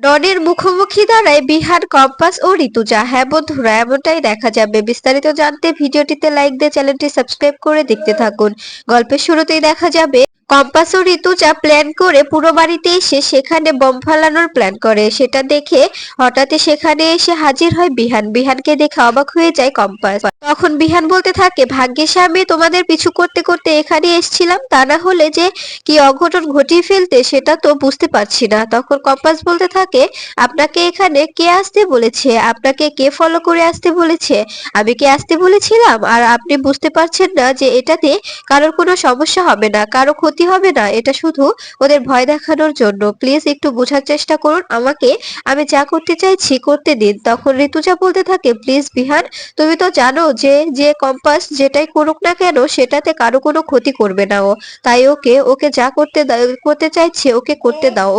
রনির মুখোমুখি দাঁড়ায় বিহান, কম্পাস ও ঋতুজা। হ্যাঁ বন্ধুরা, এমনটাই দেখা যাবে। বিস্তারিত জানতে ভিডিওটিতে লাইক দিয়ে চ্যানেলটি সাবস্ক্রাইব করে দেখতে থাকুন। গল্পের শুরুতেই দেখা যাবে কম্পাস ও ঋতুজা প্ল্যান করে পুরো বাড়িতে এসে সেখানে বম ফালানোর প্ল্যান করে। সেটা দেখে হঠাৎই সেখানে এসে হাজির হয় বিহান। বিহানকে দেখে অবাক হয়ে যায় কম্পাস। তখন বিহান বলতে থাকে, ভাগ্যিস আমি তোমাদের পিছু করতে করতে এখানে এসেছিলাম, তা না হলে যে কি অঘটন ঘটিয়ে ফেলতে সেটা তো বুঝতে পারছি না। তখন কম্পাস বলতে থাকে, আপনাকে এখানে কে আসতে বলেছে? আপনাকে কে ফলো করে আসতে বলেছে? আমি কি আসতে বলেছিলাম? আর আপনি বুঝতে পারছেন না যে এটাতে কারোর কোনো সমস্যা হবে না, কারো ক্ষতি হবে না? এটা শুধু ওদের ভয় দেখানোর জন্য। প্লিজ একটু বোঝার চেষ্টা করুন আমাকে। আমি যা করতে চাইছি করতে দিন। তখন ঋতুজা বলতে থাকে, প্লিজ বিহান, তুমি তো জানো যে যে কম্পাস যেটাই করুক না কেন সেটাতে কারো কোনো ক্ষতি করবে না ও। তাই ওকে ওকে যা করতে চাইছে ওকে করতে দাও।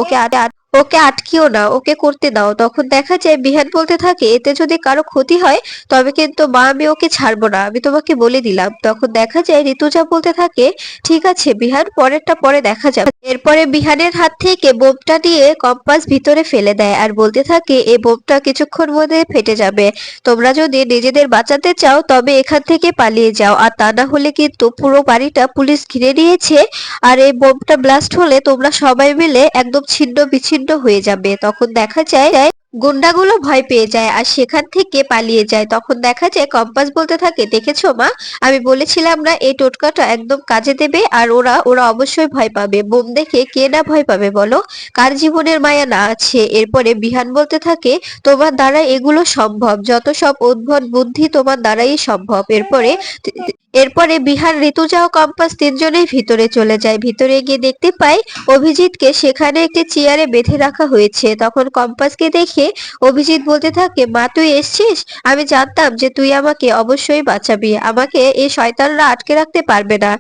ওকে আটকিও না, ওকে করতে দাও। তখন দেখা যায় বিহান বলতে থাকে, এতে যদি কারো ক্ষতি হয় তবে কিন্তু মা আমি ওকে ছাড়বো না, আমি তোমাকে বলে দিলাম। তখন দেখা যায় ঋতুজা বলতে থাকে, ঠিক আছে বিহান, পরেরটা পরে দেখা যাবে। এরপরে বিহানের হাত থেকে বোমটা নিয়ে কম্পাস ভিতরে ফেলে দেয় আর বলতে থাকে, এই বোমটা কিছুক্ষণ মধ্যে ফেটে যাবে। তোমরা যদি নিজেদের বাঁচাতে চাও তবে এখান থেকে পালিয়ে যাও, আর তা না হলে কিন্তু পুরো বাড়িটা পুলিশ ঘিরে নিয়েছে। আর এই বোমটা ব্লাস্ট হলে তোমরা সবাই মিলে একদম ছিন্ন বিচ্ছিন্ন হয়ে যাবে। তখন দেখা যায় গুন্ডাগুলো ভয় পেয়ে যায় আর সেখান থেকে পালিয়ে যায়। তখন দেখা যায় কম্পাস বলতে থাকে, দেখেছো মা, আমি বলেছিলাম না এই টোটকাটা একদম কাজে দেবে। আর ওরা ওরা অবশ্যই ভয় পাবে। বোম দেখে কে না ভয় পাবে বলো? কার জীবনের মায়া না আছে? এরপরে বিহান বলতে থাকে, তোমার দ্বারা এগুলো সম্ভব, যত সব উদ্ভট বুদ্ধি তোমার দ্বারাই সম্ভব। এরপরে বিহার, ঋতুজা ও কম্পাস তিনজনেই ভিতরে চলে যায়। ভিতরে গিয়ে দেখতে পাই অভিজিৎকে সেখানে একটি চেয়ারে বেঁধে রাখা হয়েছে। তখন কম্পাসকে দেখে অভিজিৎ বলতে থাকে, মা তুই এসেছিস? আমি জানতাম যে তুই আমাকে অবশ্যই বাঁচাবি, আমাকে এই শয়তানরা আটকে রাখতে পারবে না।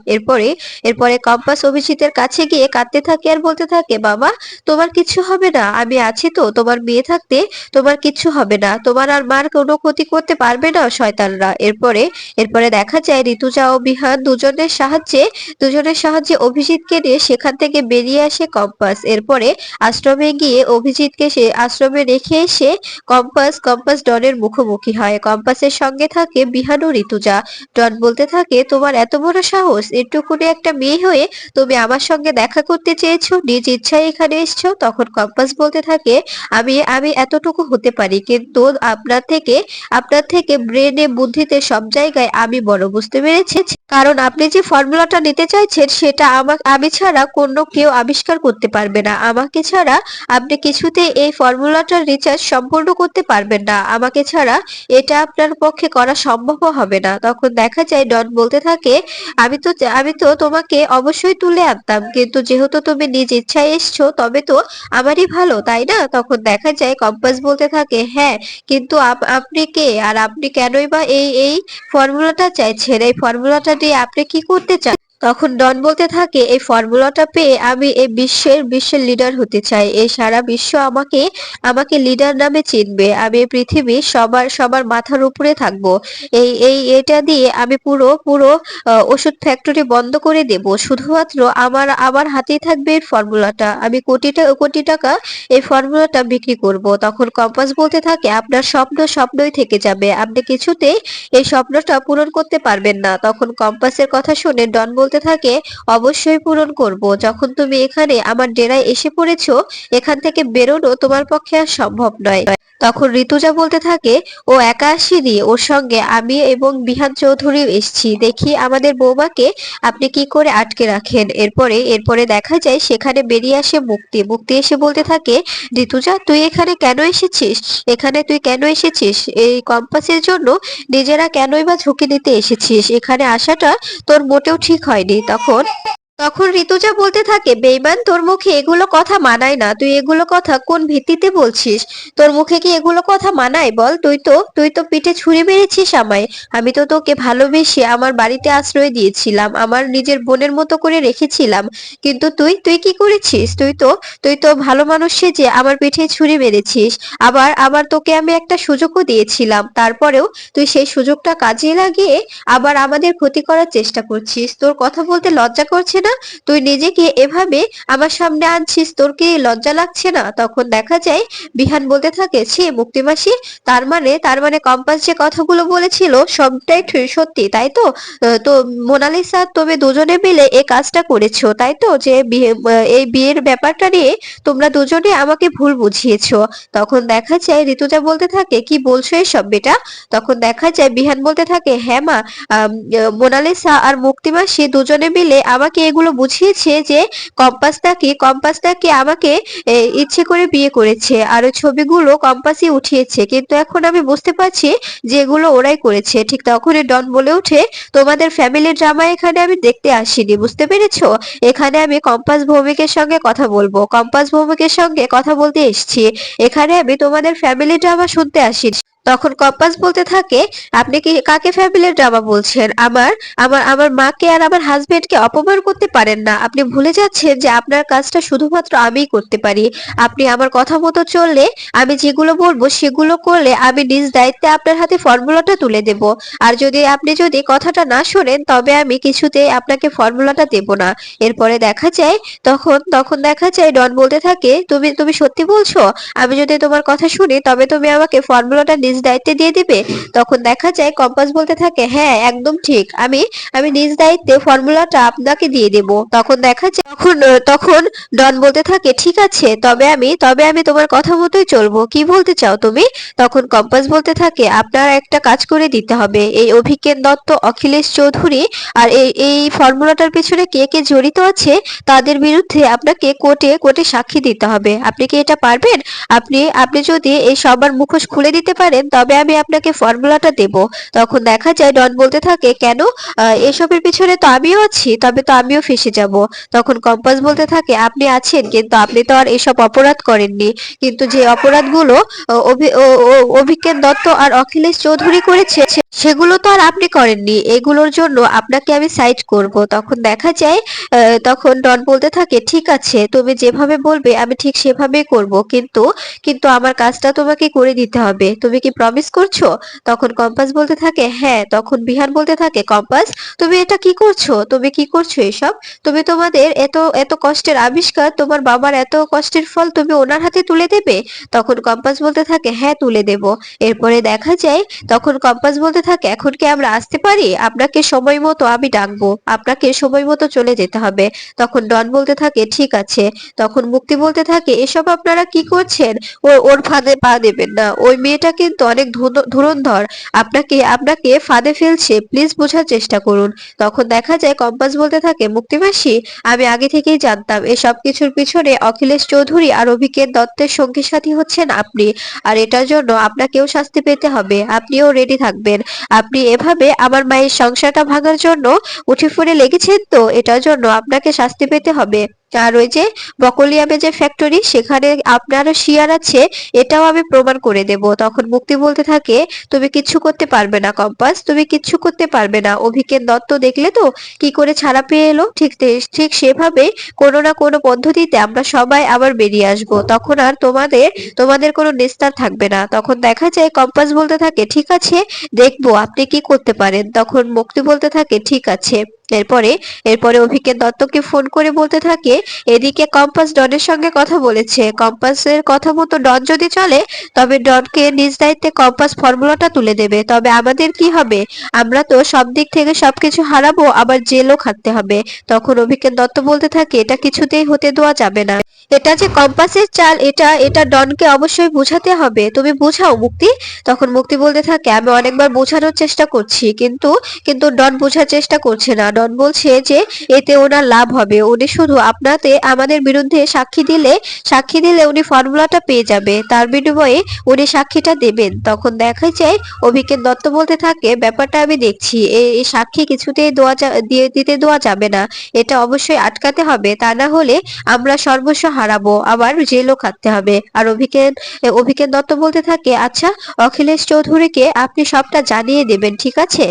এরপরে কম্পাস অভিজিতের কাছে গিয়ে কাঁদতে থাকে আর বলতে থাকে, বাবা তোমার কিছু হবে না, আমি আছি তো। তোমার বিয়ে থাকতে তোমার কিছু হবে না, তোমার আর মার কোনো ক্ষতি করতে পারবে না শয়তানরা। এরপরে দেখা যায় ঋতুজা ও বিহান দুজনের সাহায্যে অভিজিৎকে নিয়ে সেখান থেকে বেরিয়ে আসে কম্পাস। এরপরে আশ্রমে গিয়ে অভিজিৎকে সে আশ্রমে রেখে এসে কম্পাস ডনের মুখোমুখি হয়। কম্পাসের সঙ্গে থাকে বিহান ও ঋতুজা। ডন বলতে থাকে, তোমার এত বড় সাহস, এটুকুনি একটা মেয়ে হয়ে তুমি আমার সঙ্গে দেখা করতে চেয়েছো, নিজ ইচ্ছায় এখানে এসছো? তখন কম্পাস বলতে থাকে, আমি আমি এতটুকু হতে পারি, কিন্তু আপনার থেকে ব্রেনে বুদ্ধিতে সব জায়গায় আমি বড়, বুঝতে পেরেছি? কারণ আপনি যে ফর্মুলাটা নিতে চাইছেন সেটা আমি ছাড়া কোনো কেউ আবিষ্কার করতে পারবে না। আমাকে ছাড়া আপনি কিছুতেই এই ফর্মুলাটার রিসার্চ সম্পূর্ণ করতে পারবেন না। আমাকে ছাড়া এটা আপনার পক্ষে করা সম্ভবও হবে না। তখন দেখা যায় ডন বলতে থাকে, আমি তো তোমাকে অবশ্যই তুলে আনতাম, কিন্তু যেহেতু তুমি নিজ ইচ্ছায় এসছো তবে তো আমারই ভালো, তাই না? তখন দেখা যায় কম্পাস বলতে থাকে, হ্যাঁ, কিন্তু আপনি কে? আর আপনি কেনই বা এই ফর্মুলাটা চাইছেন? এই ফর্মুলাটা দিয়ে আপনি কি করতে চান? তখন ডন বলতে থাকে, এই ফর্মুলাটা পেয়ে আমি এই বিশ্বের লিডার হতে চাই। এই সারা বিশ্ব আমাকে আমাকে লিডার নামে চিনবে। আমি এই পৃথিবীর সবার সবার মাথার উপরে থাকবো। এটা দিয়ে আমি পুরো পুরো ওষুধ ফ্যাক্টরি বন্ধ করে দেব। শুধুমাত্র আমার হাতেই থাকবে এই ফর্মুলাটা। আমি কোটি টাকা এই ফর্মুলাটা বিক্রি করব। তখন কম্পাস বলতে থাকে, আপনার স্বপ্ন স্বপ্নই থেকে যাবে, আপনি কিছুতেই এই স্বপ্নটা পূরণ করতে পারবেন না। তখন কম্পাসের কথা শুনে ডন বলতে থাকে, অবশ্যই পূরণ করব। যখন তুমি এখানে আমার ডেরায় এসে পড়েছো, এখান থেকে বেরোনো তোমার পক্ষে আর সম্ভব নয়। তখন ঋতুজা বলতে থাকে, ও একা আসেনি, ওর সঙ্গে আমি এবং বিহান চৌধুরীও এসেছি। দেখি আমাদের বৌমাকে আপনি কি করে আটকে রাখেন। এরপরে দেখা যায় সেখানে বেরিয়ে আসে মুক্তি। মুক্তি এসে বলতে থাকে, ঋতুজা তুই এখানে কেন এসেছিস? তুই কেন এসেছিস? এই কম্পাসের জন্য নিজেরা কেনই বা ঝুঁকি নিতে এসেছিস? এখানে আসাটা তোর মোটেও ঠিক হয়নি। তখন ঋতুজা বলতে থাকে, বেঈমান, তোর মুখে এগুলো কথা মানায় না। তুই এগুলো কথা কোন ভিত্তিতে বলছিস? তোর মুখে কি এগুলো কথা মানায় বল? তুই তো পিঠে ছুরি মেরেছিস আমায়। আমি তো তোকে ভালোবেসে আমার বাড়িতে আশ্রয় দিয়েছিলাম, আমার নিজের বোনের মতো করে রেখেছিলাম। কিন্তু তুই তুই কি করেছিস? তুই তো ভালো মানুষ সেজে আমার পিঠে ছুরি মেরেছিস। আবার তোকে আমি একটা সুযোগও দিয়েছিলাম, তারপরেও তুই সেই সুযোগটা কাজে লাগিয়ে আবার আমাদের ক্ষতি করার চেষ্টা করছিস। তোর কথা বলতে লজ্জা করছে না? তুই নিজেকে এভাবে আমার সামনে আনছিস, তোর কি লজ্জা লাগছে না? তখন দেখা যায় বিহান বলতে থাকে, ছি মুক্তি মাসি, তার মানে কম্পাস যে কথাগুলো বলেছিল সবটাই সত্যি তাই তো? তো মোনালিসা তুমি দুজনে মিলে এই কাজটা করেছো তাই তো? যে এই বিয়ের ব্যাপারটা নিয়ে তোমরা দুজনে আমাকে ভুল বুঝিয়েছো। তখন দেখা যায় ঋতুজা বলতে থাকে, কি বলছো এসব বেটা? তখন দেখা যায় বিহান বলতে থাকে, হ্যাঁ মা, মোনালিসা আর মুক্তি মাসি দুজনে মিলে আমাকে এগুলো বুঝিয়েছে যে কম্পাস নাকি আমাকে ইচ্ছে করে বিয়ে করেছে, আর ওই ছবিগুলো কম্পাসই উঠিয়েছে, কিন্তু এখন আমি বুঝতে পারছি যে এগুলো ওরাই করেছে। ঠিক তখনই ডন বলে ওঠে, তোমাদের ফ্যামিলি ড্রামা এখানে আমি দেখতে আসিনি, বুঝতে পেরেছো? এখানে আমি কম্পাস ভৌমিকের সঙ্গে কথা বলবো, কম্পাস ভৌমিকের সঙ্গে কথা বলতে এসেছি। এখানে আমি তোমাদের ফ্যামিলি ড্রামা শুনতে আসিনি। তখন কম্পাস বলতে থাকে, আপনি কি কাকে ফ্যামিলির ড্রামা বলছেন? আমার মাকে আর আমার হাজবেন্ডকে অপমান করতে পারেন না। আপনি ভুলে যাচ্ছেন যে আপনার কাজটা শুধুমাত্র আমিই করতে পারি। আপনি আমার কথা মতো চললে, আমি যেগুলো বলবো সেগুলো করলে আমি নিজ দায়িত্বে আপনার হাতে ফর্মুলাটা তুলে দেব। আর আপনি যদি কথাটা না শোনেন তবে আমি কিছুতেই আপনাকে ফর্মুলাটা দেব না। এরপরে দেখা যায়, তখন দেখা যায় ডন বলতে থাকে, তুমি তুমি সত্যি বলছো? আমি যদি তোমার কথা শুনি তবে তুমি আমাকে ফর্মুলাটা নিজ দায়িত্বে দিয়ে দিবে? তখন দেখা যায় কম্পাস বলতে থাকে, হ্যাঁ একদম ঠিক, আমি আমি নিজ দায়িত্বে ফর্মুলাটা আপনাকে দিয়ে দেব। তখন দেখা যায় তখন ডন বলতে থাকে, ঠিক আছে, তবে আমি তোমার কথা মতোই চলবো, কি বলতে চাও তুমি? তখন কম্পাস বলতে থাকে, আপনার একটা কাজ করে দিতে হবে, এই অভিজ্ঞান দত্ত, অখিলেশ চৌধুরী আর এই ফর্মুলাটার পিছনে কে কে জড়িত আছে তাদের বিরুদ্ধে আপনাকে কোর্টে কোর্টে সাক্ষী দিতে হবে। আপনি কি এটা পারবেন? আপনি আপনি যদি এই সবার মুখোশ খুলে দিতে পারেন তবে আমি আপনাকে ফর্মুলাটা দেব। তখন দেখা যায় ডন বলতে থাকে, কেন? এসবের পিছনে তো আমিও আছি, তবে তো আমিও ফেঁসে যাব। তখন কম্পাস বলতে থাকে, আপনি আছেন কিন্তু আপনি তো আর এসব অপরাধ করেননি, কিন্তু যে অপরাধগুলো অভিজ্ঞান দত্ত আর অখিলেশ চৌধুরী করেছে সেগুলো তো আর আপনি করেননি, এগুলোর জন্য আপনাকে আমি সাইড করব। তখন দেখা যায় তখন ডন বলতে থাকে, ঠিক আছে, তুমি যেভাবে বলবে আমি ঠিক সেভাবেই করব, কিন্তু কিন্তু আমার কাজটা তোমাকে করে দিতে হবে, তুমি কি প্রমিস করছো? তখন কম্পাস বলতে থাকে, হ্যাঁ। তখন বিহান বলতে থাকে, কম্পাস, তুমি এটা কি করছো? তুমি কি করছো এসব? তুমি তোমাদের এত এত কষ্টের আবিষ্কার, তোমার বাবার এত কষ্টের ফল তুমি ওনার হাতে তুলে দেবে? তখন কম্পাস বলতে থাকে, হ্যাঁ তুলে দেব। এরপরে দেখা যায় তখন কম্পাস বলতে থাকে, এখন কি আমরা আসতে পারি? আপনাকে সময় মতো আমি ডাকবো, আপনাকে সময় মতো চলে যেতে হবে। তখন ডন বলতে থাকে, ঠিক আছে। তখন মুক্তি বলতে থাকে, এসব আপনারা কি করছেন? ওর ফাঁদে পা দেবেন না, ওই মেয়েটা কিন্তু অনেক ধুরন্ধর, আপনাকে আপনাকে ফাঁদে ফেলছে, প্লিজ বোঝার চেষ্টা করুন। তখন দেখা যায় কম্পাস বলতে থাকে, মুক্তিমাসি, আমি আগে থেকেই জানতাম এসব কিছুর পিছনে অখিলেশ চৌধুরী আর অভিজ্ঞান দত্তের সঙ্গী সাথী হচ্ছেন আপনি, আর এটার জন্য আপনাকেও শাস্তি পেতে হবে, আপনিও রেডি থাকবেন। আপনি এভাবে আমার মায়ের সংসারটা ভাঙার জন্য উঠে পড়ে লেগেছেন, তো এটার জন্য আপনাকে শাস্তি পেতে হবে। আর ওই যে বকলিয়ামে যে ফ্যাক্টরি, সেখানে আপনারও শেয়ার আছে, এটাও আমি প্রমাণ করে দেব। তখন মুক্তি বলতে থাকে, তুমি কিচ্ছু করতে পারবে না কম্পাস, তুমি কিচ্ছু করতে পারবে না। অভিজ্ঞান দত্ত দেখলে তো কি করে ছাড়া পেয়ে এলো, ঠিক সেভাবে কোনো না কোনো পদ্ধতিতে আমরা সবাই আবার বেরিয়ে আসব, তখন আর তোমাদের তোমাদের কোনো নিস্তার থাকবে না। তখন দেখা যায় কম্পাস বলতে থাকে, ঠিক আছে, দেখবো আপনি কি করতে পারেন। তখন মুক্তি বলতে থাকে, ঠিক আছে। এরপরে এরপরে অভিজ্ঞান দত্তকে ফোন করে বলতে থাকে, এদিকে কম্পাস ডনের সঙ্গে কথা বলেছে, কম্পাসের কথা মতো ডন যদি চলে তবে ডনকে নিজ দায়িত্বে কম্পাস ফর্মুলাটা তুলে দেবে, তবে আমাদের কি হবে? আমরা তো সব দিক থেকে সবকিছু হারাবো, আবার জেলও খাটতে হবে। তখন অভিজ্ঞান দত্ত বলতে থাকে, এটা কিছুতেই হতে দেওয়া যাবে না, এটা যে কম্পাসের চাল, এটা এটা ডনকে অবশ্যই বোঝাতে হবে, তুমি বোঝাও মুক্তি। তখন মুক্তি বলতে থাকে, আমি অনেকবার বোঝানোর চেষ্টা করছি, কিন্তু কিন্তু ডন বোঝার চেষ্টা করছে না। ডন বলছে যে এতে ওনার লাভ হবে, উনি শুধু আপনাতে আমাদের বিরুদ্ধে সাক্ষী দিলে উনি ফর্মুলাটা পেয়ে যাবে, তার বিনিময়ে উনি সাক্ষীটা দেবেন। তখন দেখা যায় অভিজ্ঞান দত্ত বলতে থাকে, ব্যাপারটা আমি দেখছি, এই সাক্ষী কিছুতেই দিতে দেওয়া যাবে না, এটা অবশ্যই আটকাতে হবে, তা না হলে আমরা সর্বস্ব হারাবো, আবার জেলও খাটতে হবে। আর অভিজ্ঞান দত্ত বলতে থাকে, আচ্ছা, অখিলেশ চৌধুরীকে আপনি সবটা জানিয়ে দেবেন, ঠিক আছে?